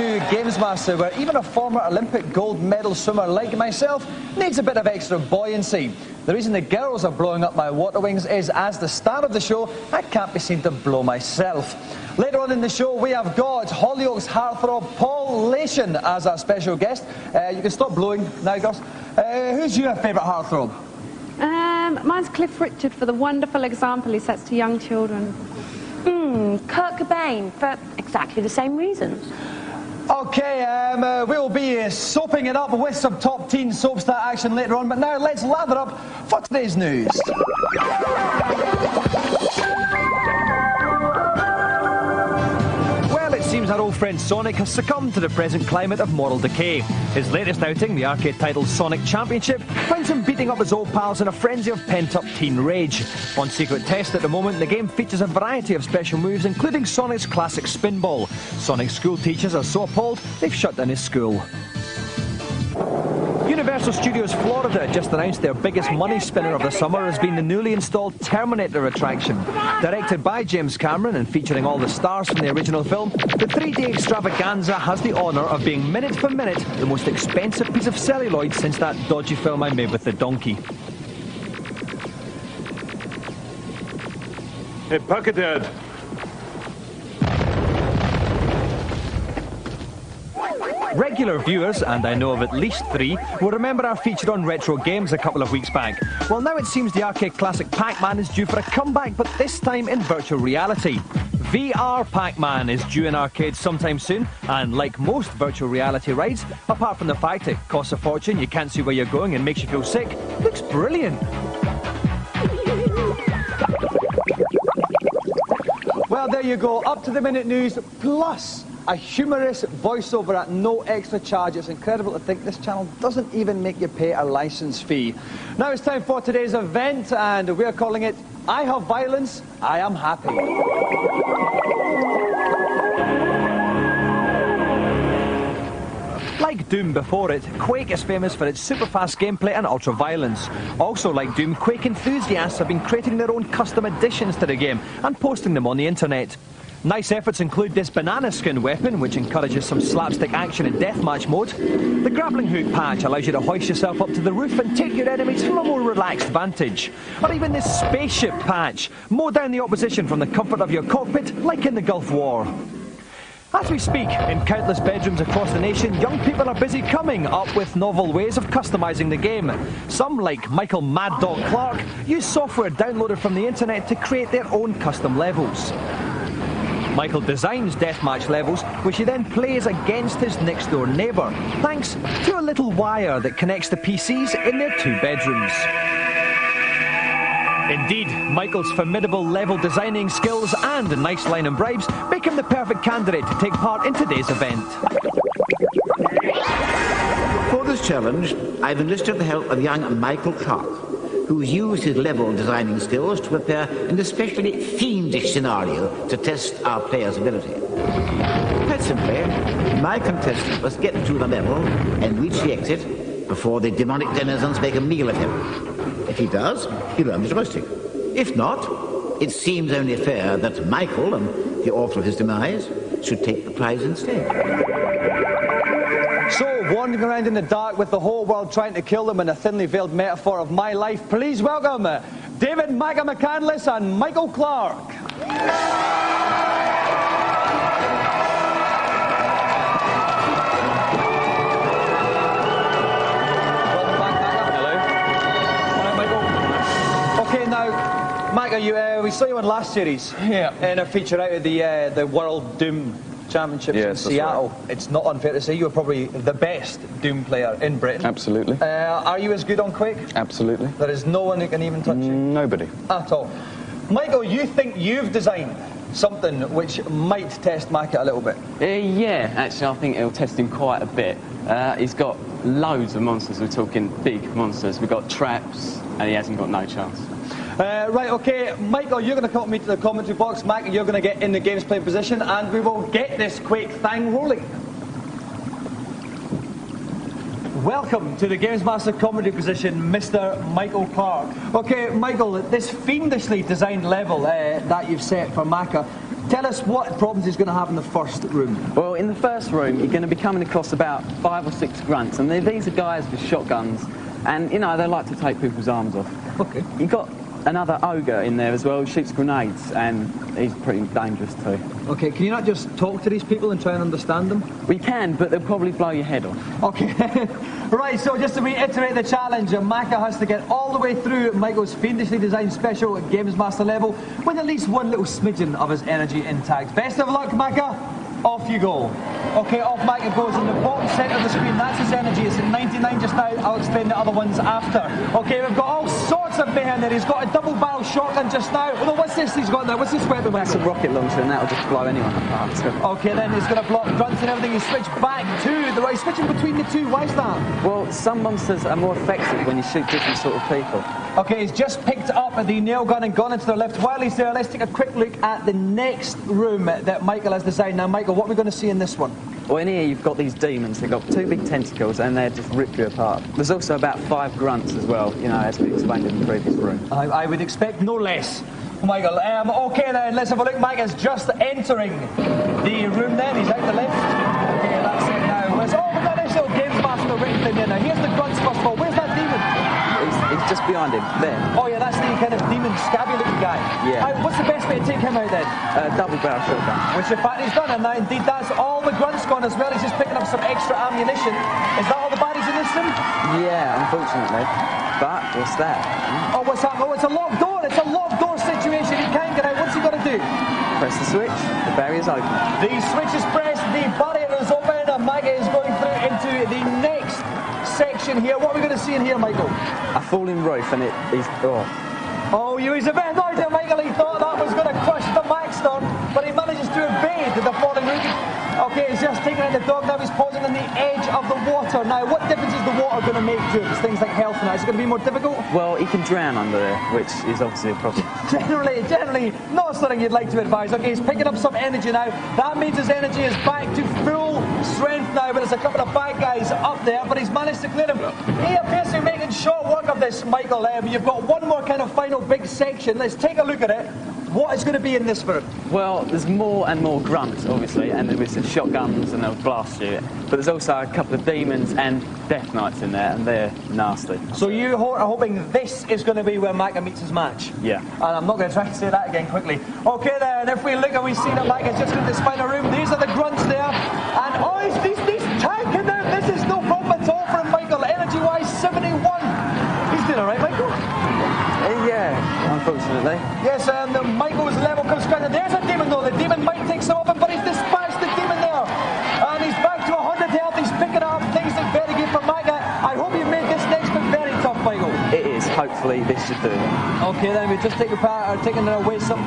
to GamesMaster, where even a former Olympic gold medal swimmer like myself needs a bit of extra buoyancy. The reason the girls are blowing up my water wings is, as the star of the show, I can't be seen to blow myself. Later on in the show, we have got Hollyoaks heartthrob Paul Leyshon as our special guest. You can stop blowing now, girls. Who's your favourite heartthrob? Mine's Cliff Richard, for the wonderful example he sets to young children. Kurt Cobain, for exactly the same reasons. Okay, we'll be soaping it up with some top teen soap star action later on, but now let's lather up for today's news. Seems our old friend Sonic has succumbed to the present climate of moral decay. His latest outing, the arcade title Sonic Championship, finds him beating up his old pals in a frenzy of pent-up teen rage. On secret test at the moment, the game features a variety of special moves, including Sonic's classic spinball. Sonic's school teachers are so appalled, they've shut down his school. Universal Studios Florida just announced their biggest money spinner of the summer has been the newly installed Terminator attraction. Directed by James Cameron and featuring all the stars from the original film, the 3D extravaganza has the honour of being minute for minute the most expensive piece of celluloid since that dodgy film I made with the donkey. Hey, Buckethead. Regular viewers, and I know of at least 3, will remember our feature on retro games a couple of weeks back. Well, now it seems the arcade classic Pac-Man is due for a comeback, but this time in virtual reality. VR Pac-Man is due in arcades sometime soon, and like most virtual reality rides, apart from the fact it costs a fortune, you can't see where you're going and makes you feel sick, looks brilliant. Well, there you go, up-to-the-minute news, plus a humorous voiceover at no extra charge. It's incredible to think this channel doesn't even make you pay a licence fee. Now it's time for today's event, and we're calling it I Have Violence, I Am Happy. Like Doom before it, Quake is famous for its super-fast gameplay and ultra-violence. Also like Doom, Quake enthusiasts have been creating their own custom additions to the game and posting them on the internet. Nice efforts include this banana skin weapon, which encourages some slapstick action in deathmatch mode. The grappling hook patch allows you to hoist yourself up to the roof and take your enemies from a more relaxed vantage. Or even this spaceship patch, mow down the opposition from the comfort of your cockpit, like in the Gulf War. As we speak, in countless bedrooms across the nation, young people are busy coming up with novel ways of customising the game. Some, like Michael Mad Dog Clark, use software downloaded from the internet to create their own custom levels. Michael designs deathmatch levels, which he then plays against his next-door neighbour, thanks to a little wire that connects the PCs in their 2 bedrooms. Indeed, Michael's formidable level designing skills and a nice line and bribes make him the perfect candidate to take part in today's event. For this challenge, I've enlisted the help of young Michael Clark, who's used his level designing skills to prepare an especially fiendish scenario to test our players' ability. Quite simply, my contestant must get through the level and reach the exit before the demonic denizens make a meal of him. If he does, he'll earn the joystick. If not, it seems only fair that Michael, and the author of his demise, should take the prize instead. So, wandering around in the dark with the whole world trying to kill them in a thinly veiled metaphor of my life, please welcome David McCandless and Michael Clark. Micah, we saw you on last series. Yeah. In a feature out of the World Doom Championships in Seattle. Right. It's not unfair to say you were probably the best Doom player in Britain. Absolutely. Are you as good on Quake? Absolutely. There is no one who can even touch you? Nobody. At all. Michael, you think you've designed something which might test Micah a little bit? Yeah, actually I think it'll test him quite a bit. He's got loads of monsters, we're talking big monsters. We've got traps, and he hasn't got no chance. Right, okay, Michael, you're going to come with me to the commentary box. Mike, you're going to get in the game's play position, and we will get this Quake thing rolling. Welcome to the GamesMaster commentary position, Mr. Michael Clark. Okay, Michael, this fiendishly designed level that you've set for Micah, Tell us what problems he's going to have in the first room. Well, in the first room, you're going to be coming across about 5 or 6 grunts, and these are guys with shotguns, and, you know, they like to take people's arms off. Okay. You've got another ogre in there as well who shoots grenades, and he's pretty dangerous too. Okay, can you not just talk to these people and try and understand them? We can, but they'll probably blow your head off. Okay. Right, so just to reiterate the challenge, Maka has to get all the way through Michael's fiendishly designed special GamesMaster level with at least one little smidgen of his energy intact. Best of luck, Maka. Off you go. Okay, off Maka goes in the bottom centre of the screen. That's his energy. It's at 99 just now. I'll explain the other ones after. Okay, we've got all sorts of mayhem there. He's got a double barrel shotgun just now. Although, what's this he's got there? What's this weapon? That's a rocket launcher, and that'll just blow anyone apart. Okay, then he's going to block grunts and everything. He's switched back to the right. Switching between the two. Why is that? Well, some monsters are more effective when you shoot different sort of people. Okay, he's just picked up the nail gun and gone into the left. While he's there, let's take a quick look at the next room that Michael has designed. Now, Michael, what are we going to see in this one? Well, in here you've got these demons. They've got 2 big tentacles, and they just rip you apart. There's also about 5 grunts as well, you know, as we explained in the previous room. I would expect no less. Michael, okay then, let's have a look. Mike is just entering the room then. He's out the left. Okay, that's it now. We've got this little GamesMaster written thing there. Now, here's the grunts first of all. Where's that demon? He's just behind him, there. Oh yeah, that's the kind of demon, scabby looking guy. Yeah. What's the best way to take him out then? Double barrel shotgun. Which in fact he's done, and now indeed that's all the grunts gone as well. He's just picking up some extra ammunition. Is that all the baddies in this room? Yeah, unfortunately. But what's that? Oh, what's that? Oh, it's a locked door. It's a locked door situation. He can't get out. What's he got to do? Press the switch. The barrier's open. The switch is pressed. The barrier is open, and Micah is going through into the next section here. What are we going to see in here, Michael? A falling roof, and he's... Oh, he's a bit annoyed there, Michael. He thought that was going to crush the Maxstorm, but he manages to evade the falling roof. Okay, he's just taking out the dog now. He's pausing on the edge of the water. Now, what difference is the water going to make to it? It's things like health now. Is it going to be more difficult? Well, he can drown under there, which is obviously a problem. Generally, not something you'd like to advise. Okay, he's picking up some energy now. That means his energy is back to full strength now, but there's a couple of bad guys up there, but he's managed to clear them. He appears to be making short work of this, Michael. You've got one more kind of final big section. Let's take a look at it. What is going to be in this for him? Well, there's more and more grunts, obviously, and with some shotguns, and they'll blast you. But there's also a couple of demons and death knights in there, and they're nasty. So you are hoping this is going to be where Micah meets his match? Yeah. And I'm not going to try to say that again quickly. Okay then, if we look and we see that Micah's just in this final room, these are the grunts there. And oh, he's tanking now. This is no problem at all for him, Michael. Energy-wise, 71. He's doing all right, Michael? Yeah, unfortunately. Yes, Michael's level comes down. There's a demon though. The demon might take some of him, but he's dispatched the demon there. And he's back to 100 health. He's picking up. Things look very good for Micah. I hope you've made this next bit very tough, Michael. It is. Hopefully this should do it. Okay, then we just taking away some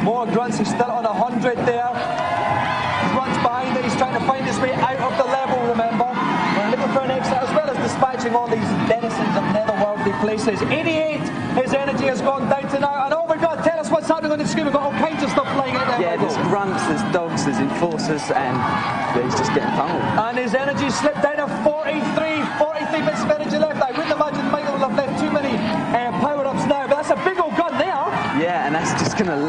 more grunts. He's still on 100 there. Grunts behind it. He's trying to find his way out of the level, remember. We're looking for an exit as well as dispatching all these denizens of netherworldly places. 88. His energy has gone down to now. And oh my God, tell us what's happening on the screen. We've got all kinds of stuff flying out there. Yeah, there's grunts, there's dogs, there's enforcers, and he's just getting pummeled. And his energy slipped down to 43 bits of energy left. I wouldn't imagine Michael will have left too many power-ups now, but that's a big old gun there. Yeah, and that's just going to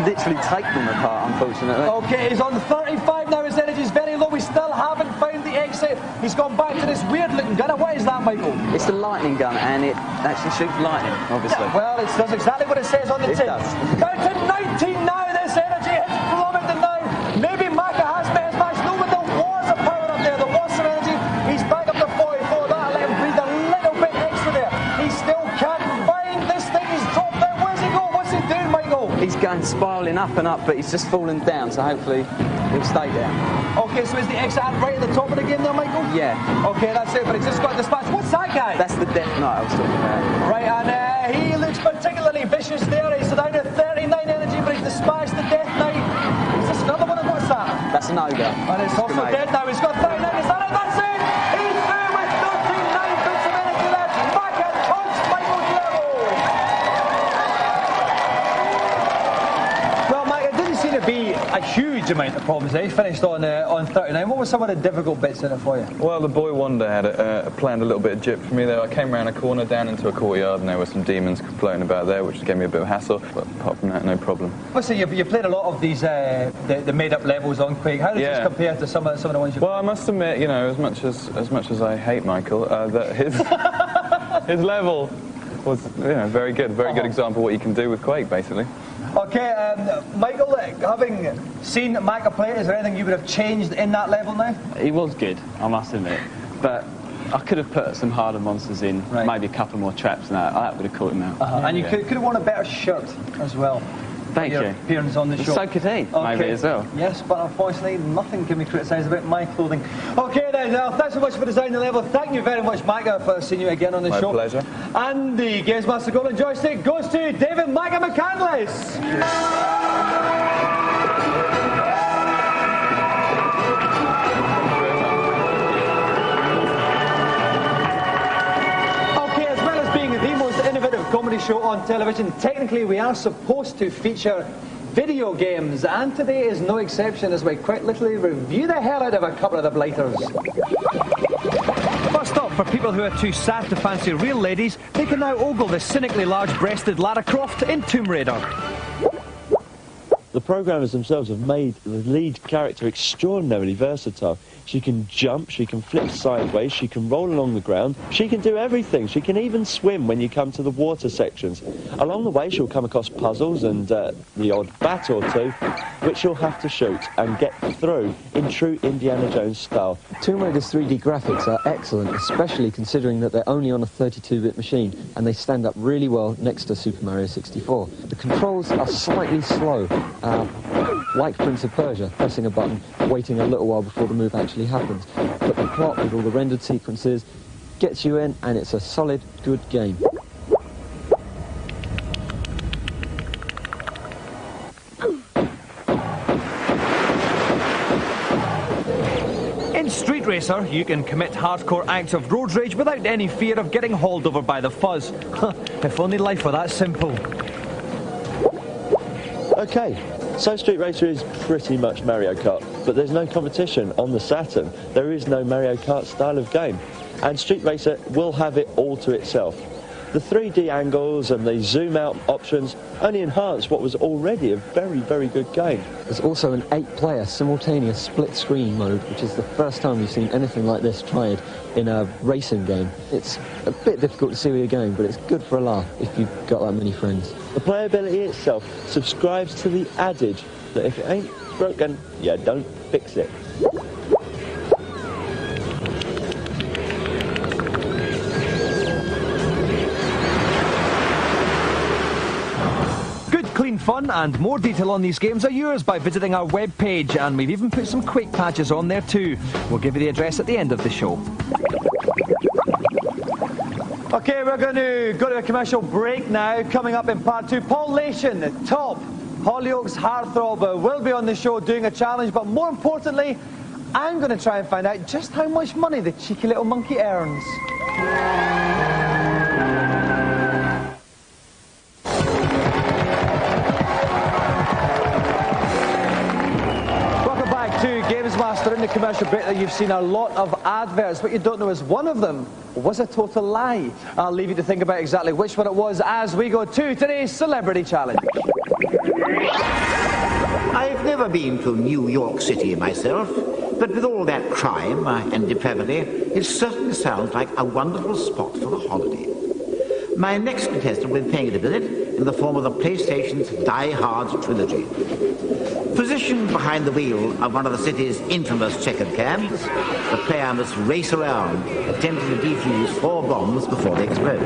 literally take them apart, unfortunately. Okay, he's on 35 now. His energy is very low. We still haven't found the exit. He's gone back to this weird-looking gun. What is that, Michael? It's a lightning gun, and it actually shoots lightning, obviously. Yeah, well, it does exactly what it says on the tin. Does. Down to 19 now. This energy has plummeted now. Maybe Maka has met his match. No, but there was a power up there. There was some energy. He's back up to 44. That'll let him breathe a little bit extra there. He still can't find this thing. He's dropped out. Where's he going? What's he doing, Michael? He's going spiralling up and up, but he's just fallen down, so hopefully he'll stay down. Okay, so is the exit right at the top of the game there, Michael? Yeah. Okay, that's it, but he's just got dispatched. What's that guy? That's the death knight I was talking about. Right, and he looks particularly vicious there. He's down to 39 energy, but he's dispatched the death knight. Is this another one, or what's that? That's an ogre. And it's also dead now. He's got 39. Is that it? That's it! He's through with 39 bits of energy left. Back at punch Michael's level. Well, Mike, it didn't seem to be a huge amount of problems. He finished on 39. What were some of the difficult bits in it for you? Well, the boy wonder had planned a little bit of jip for me there. I came around a corner down into a courtyard and there were some demons floating about there, which gave me a bit of hassle. But apart from that, no problem. Obviously, you played a lot of these the made-up levels on Quake. How does this compare to some of the ones you've Well, I must admit, you know, as much as I hate Michael, that his his level was, you know, very good. Very good example of what you can do with Quake, basically. Okay, Michael, having seen Micah play, is there anything you would have changed in that level now? He was good, I must admit, but I could have put some harder monsters in, maybe a couple more traps, and that would have caught him out. And you could have worn a better shirt as well. Thank you. Appearance on the show. So could he, maybe as well. Yes, but unfortunately, nothing can be criticised about my clothing. Okay, then, thanks so much for designing the level. Thank you very much, Micah, for seeing you again on the show. My pleasure. And the GamesMaster Golden Joystick goes to David Micah McCandless. Comedy show on television. Technically, we are supposed to feature video games, and today is no exception as we quite literally review the hell out of a couple of the blighters. First up, for people who are too sad to fancy real ladies, they can now ogle the cynically large-breasted Lara Croft in Tomb Raider. The programmers themselves have made the lead character extraordinarily versatile. She can jump, she can flip sideways, she can roll along the ground, she can do everything. She can even swim when you come to the water sections. Along the way she'll come across puzzles and the odd bat or two, which you'll have to shoot and get through in true Indiana Jones style. Tomb Raider's 3D graphics are excellent, especially considering that they're only on a 32-bit machine, and they stand up really well next to Super Mario 64. The controls are slightly slow, like Prince of Persia, pressing a button, waiting a little while before the move actually happens. But the plot with all the rendered sequences gets you in, and it's a solid, good game. In Street Racer, you can commit hardcore acts of road rage without any fear of getting hauled over by the fuzz. If only life were that simple. Okay, so Street Racer is pretty much Mario Kart, but there's no competition on the Saturn. There is no Mario Kart style of game, and Street Racer will have it all to itself. The 3D angles and the zoom out options only enhance what was already a very, very good game. There's also an 8-player simultaneous split screen mode, which is the first time we've seen anything like this tried in a racing game. It's a bit difficult to see where you're going, but it's good for a laugh if you've got that many friends. The playability itself subscribes to the adage that if it ain't broken, you don't fix it. Good, clean fun and more detail on these games are yours by visiting our webpage, and we've even put some Quake patches on there too. We'll give you the address at the end of the show. Okay, we're going to go to a commercial break now. Coming up in part 2, Paul Leyshon, the top Hollyoaks heartthrob, will be on the show doing a challenge, but more importantly, I'm going to try and find out just how much money the cheeky little monkey earns. Welcome back to GamesMaster. In the commercial break, that you've seen a lot of adverts. What you don't know is one of them was a total lie. I'll leave you to think about exactly which one it was as we go to today's Celebrity Challenge. I've never been to New York City myself, but with all that crime and depravity, it certainly sounds like a wonderful spot for a holiday. My next contestant will be paying it a visit in the form of the PlayStation's Die Hard trilogy. Positioned behind the wheel of one of the city's infamous checkered cabs, the player must race around, attempting to defuse 4 bombs before they explode.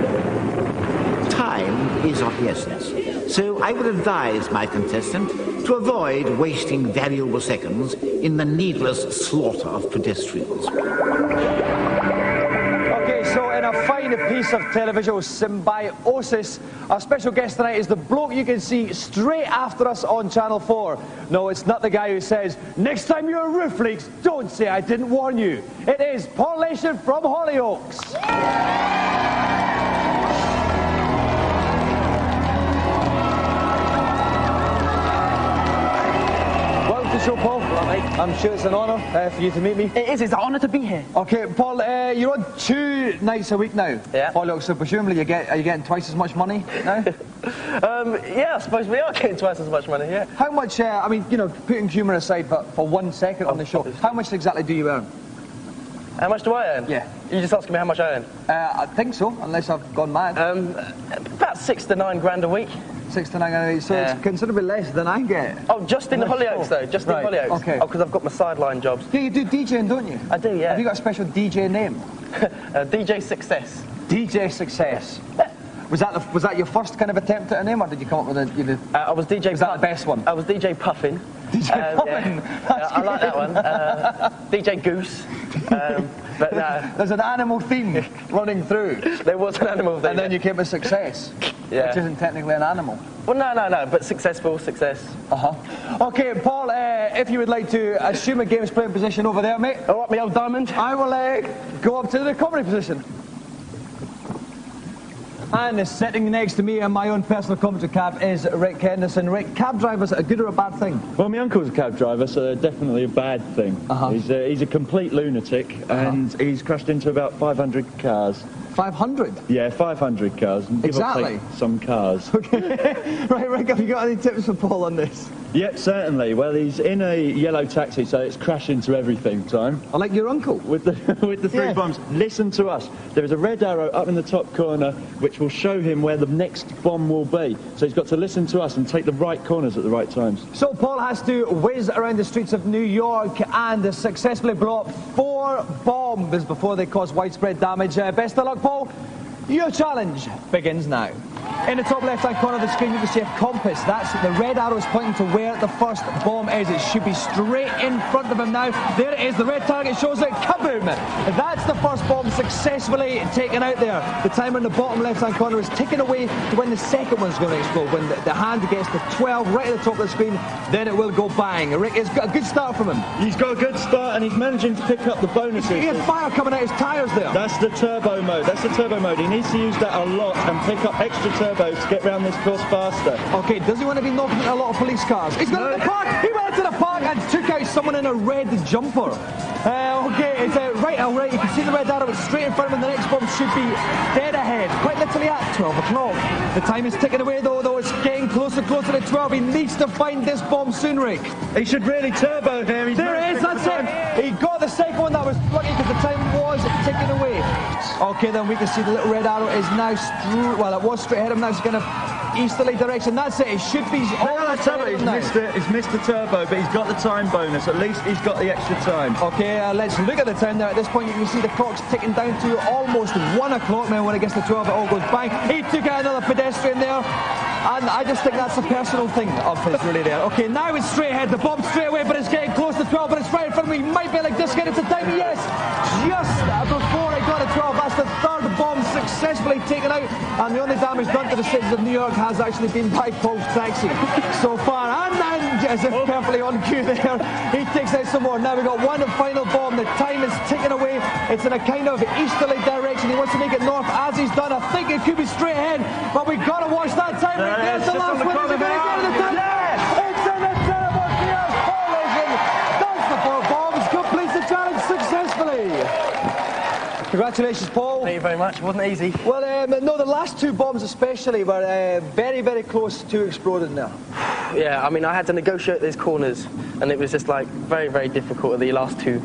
Time is of the essence, so I would advise my contestant to avoid wasting valuable seconds in the needless slaughter of pedestrians. Okay, so in a fine piece of television symbiosis, our special guest tonight is the bloke you can see straight after us on Channel 4. No, it's not the guy who says, next time you're a roof leaks, don't say I didn't warn you. It is Paul Leyshon from Hollyoaks. mate. I'm sure it's an honour for you to meet me. It is. It's an honour to be here. Okay, Paul, you're on 2 nights a week now. Yeah. Hollyoaks, so presumably are you getting twice as much money now? Yeah, I suppose we are getting twice as much money, yeah. How much, I mean, you know, putting humour aside for 1 second on the show, how much exactly do you earn? How much do I earn? Yeah. You just asking me how much I earn? I think so, unless I've gone mad. About 6 to 9 grand a week. 6 to 9 grand a week, so Yeah. it's considerably less than I get. Oh, just in the Hollyoaks though, just Right, in Hollyoaks. okay. Oh, because I've got my sideline jobs. Yeah, you do DJing, don't you? I do, yeah. Have you got a special DJ name? DJ Success. DJ Success. Was that your first kind of attempt at a name, or did you come up with a? I was DJ. Was that the best one? I was DJ Puffin. DJ Puffin. Yeah. I like that one. DJ Goose. But no. There's an animal theme running through. There was an animal theme. And then you came with Success, yeah. which isn't technically an animal. Well, no, but successful, success. Okay, Paul, if you would like to assume a game's playing position over there, mate. All right, me old diamond. I will go up to the comedy position. And sitting next to me in my own personal commentary cab is Rick Henderson. Rick, cab drivers a good or a bad thing? Well, my uncle's a cab driver, so they're definitely a bad thing. He's a complete lunatic, and he's crashed into about 500 cars. 500? Yeah, 500 cars. Give Exactly. or take some cars. Okay. Right, Rick, have you got any tips for Paul on this? Yep, certainly. Well, he's in a yellow taxi, so it's crash into everything time. I like your uncle. With the 3 bombs. Listen to us. There is a red arrow up in the top corner which will show him where the next bomb will be. So he's got to listen to us and take the right corners at the right times. So Paul has to whiz around the streets of New York and successfully blow up 4 bombs before they cause widespread damage. Best of luck, Paul. Your challenge begins now. In the top left-hand corner of the screen, you can see a compass. That's the red arrow is pointing to where the first bomb is. It should be straight in front of him now. There it is. The red target shows it. Kaboom! That's the first bomb successfully taken out there. The timer in the bottom left-hand corner is ticking away to when the second one's going to explode. When the hand gets to 12 right at the top of the screen, then it will go bang. Rick, it's got a good start from him. He's got a good start, and he's managing to pick up the bonuses. He had fire coming out his tyres there. That's the turbo mode. That's the turbo mode. He needs to use that a lot and pick up extra turbos to get round this course faster. Okay, does he want to be knocking into a lot of police cars? He's gone to the park! He went into the park and took out someone in a red jumper. Okay, it's right, all right, you can see the red arrow, it's straight in front of him, the next bomb should be dead ahead, quite literally at 12 o'clock. The time is ticking away though it's getting closer to 12. He needs to find this bomb soon, Rick. He should really turbo here. There it is, that's it. He got the second one, that was lucky because the time was ticking away. Okay, then we can see the little red arrow is now well, it was straight ahead of him, now it's going to easterly direction. That's it. It should be. He's missed the turbo, but he's got the time bonus. At least he's got the extra time. Okay, let's look at the time now. At this point, you can see the clock's ticking down to almost 1 o'clock. Now, when it gets to 12, it all goes bang. He took out another pedestrian there. And I just think that's a personal thing of his, really, there. Okay, now it's straight ahead. The bomb's straight away, but it's getting close to 12, but it's right in front of me. He might be like this, get it to time. Yes, just before it got to 12. That's the third bomb successfully taken out. And the only damage done to the cities of New York has actually been by Paul's taxi so far. And then, as if perfectly on cue there, he takes out some more. Now we've got one final bomb. The time is ticking away. It's in a kind of easterly direction. He wants to make it north, as he's done. I think it could be straight ahead, but we've got to watch that time. There's the last one. Is it going to get in the time? Yeah! It's in the terrible chaos. Paul Leyshon does the 4 bombs, completes the challenge successfully. Congratulations, Paul. Thank you very much. It wasn't easy. Well, no, the last 2 bombs especially were very, very close to exploding there. Yeah, I mean, I had to negotiate these corners, and it was just like very, very difficult at the last 2.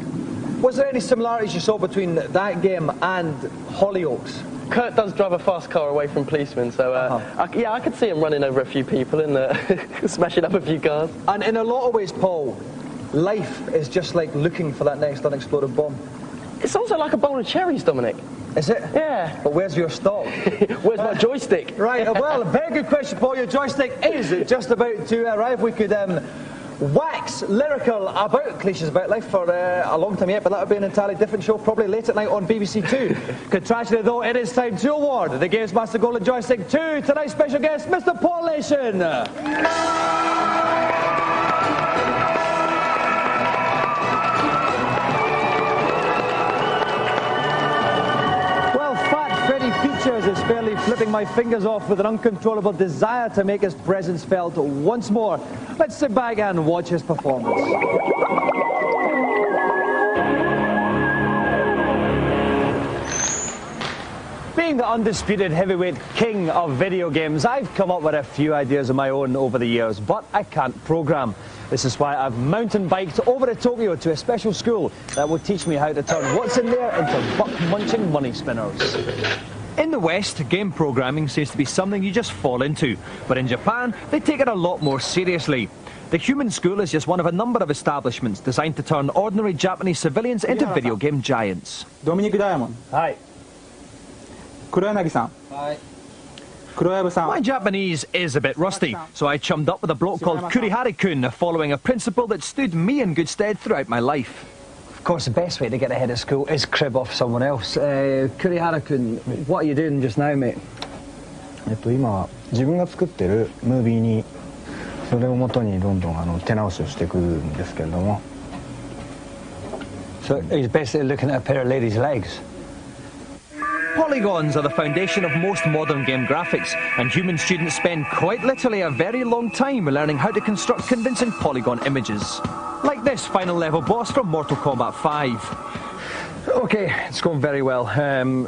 Was there any similarities you saw between that game and Hollyoaks? Kurt does drive a fast car away from policemen, so I could see him running over a few people and smashing up a few cars. And in a lot of ways, Paul, life is just like looking for that next unexploded bomb. It's also like a bowl of cherries, Dominic. Is it? Yeah. But where's your stop? Where's my joystick? Right, well, a very good question, Paul. Your joystick is just about to arrive. We could wax lyrical about cliches about life for a long time yet, but that would be an entirely different show, probably late at night on BBC Two. Contrastingly, though, it is time to award the GamesMaster Golden Joystick to tonight's special guest, Mr. Paul Leyshon. Features is fairly flipping my fingers off with an uncontrollable desire to make his presence felt once more. Let's sit back and watch his performance. Being the undisputed heavyweight king of video games, I've come up with a few ideas of my own over the years, but I can't program. This is why I've mountain biked over to Tokyo to a special school that will teach me how to turn what's in there into buck-munching money spinners. In the West, game programming seems to be something you just fall into, but in Japan, they take it a lot more seriously. The Human School is just one of a number of establishments designed to turn ordinary Japanese civilians into video game giants. Dominic Diamond. Hi. Kuroyanagi-san. Hi. Kuroyabu-san. My Japanese is a bit rusty, so I chummed up with a bloke called Kurihara-kun, following a principle that stood me in good stead throughout my life. Of course, the best way to get ahead of school is crib off someone else. Kurihara-kun, what are you doing just now, mate? 今は自分が作ってるムービーにそれを元にどんどん手直しをしていくんですけれども。So he's basically looking at a pair of ladies' legs. Polygons are the foundation of most modern game graphics, and human students spend quite literally a very long time learning how to construct convincing polygon images. Like this final level boss from Mortal Kombat 5. Okay, it's going very well.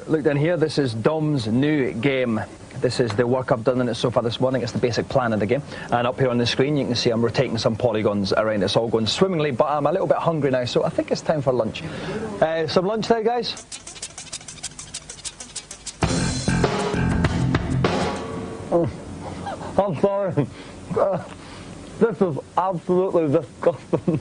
Look down here, this is Dom's new game. This is the work I've done in it so far this morning. It's the basic plan of the game. And up here on the screen you can see I'm rotating some polygons around. It's all going swimmingly, but I'm a little bit hungry now, so I think it's time for lunch. Some lunch there, guys? I'm sorry. This is absolutely disgusting.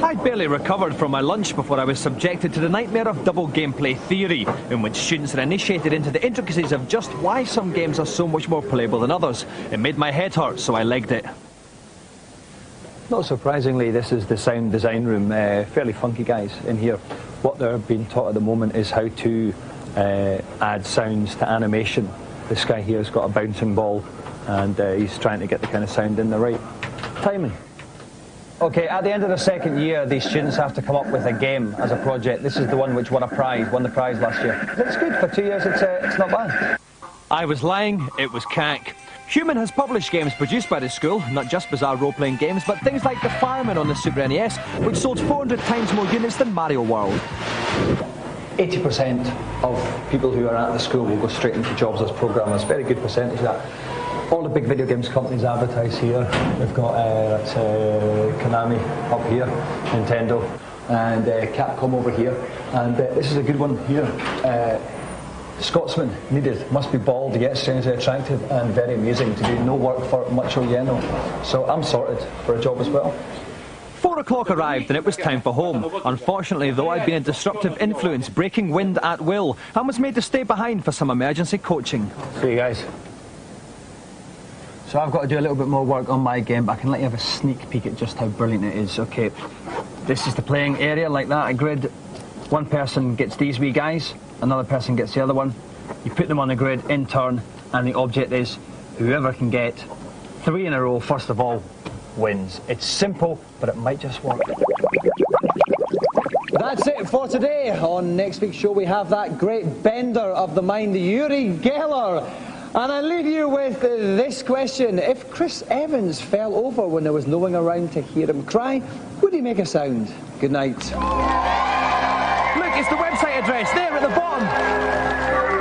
I'd barely recovered from my lunch before I was subjected to the nightmare of double gameplay theory, in which students are initiated into the intricacies of just why some games are so much more playable than others. It made my head hurt, so I legged it. Not surprisingly, this is the sound design room. Fairly funky guys in here. What they're being taught at the moment is how to add sounds to animation. This guy here has got a bouncing ball, and he's trying to get the kind of sound in the right timing. Okay, at the end of the second year, these students have to come up with a game as a project. This is the one which won the prize last year. It's good, for 2 years it's not bad. I was lying, it was cack. Human has published games produced by the school, not just bizarre role-playing games, but things like The Fireman on the Super NES, which sold 400 times more units than Mario World. 80% of people who are at the school will go straight into jobs as programmers. Very good percentage of that. All the big video games companies advertise here. We've got Konami up here, Nintendo, and Capcom over here. And this is a good one here. Scotsman needed, must be bald, yet strangely attractive and very amusing, to do no work for Macho Yeno. So I'm sorted for a job as well. 4 o'clock arrived and it was time for home. Unfortunately though, I'd been a disruptive influence, breaking wind at will, and was made to stay behind for some emergency coaching. See you guys. So I've got to do a little bit more work on my game, but I can let you have a sneak peek at just how brilliant it is. Okay, this is the playing area, like that, a grid. One person gets these wee guys, another person gets the other one. You put them on the grid in turn, and the object is whoever can get 3 in a row, first of all, wins. It's simple, but it might just work. That's it for today. On next week's show we have that great bender of the mind, Uri Geller. And I leave you with this question. If Chris Evans fell over when there was no one around to hear him cry, would he make a sound? Good night. Look, it's the website address there at the bottom.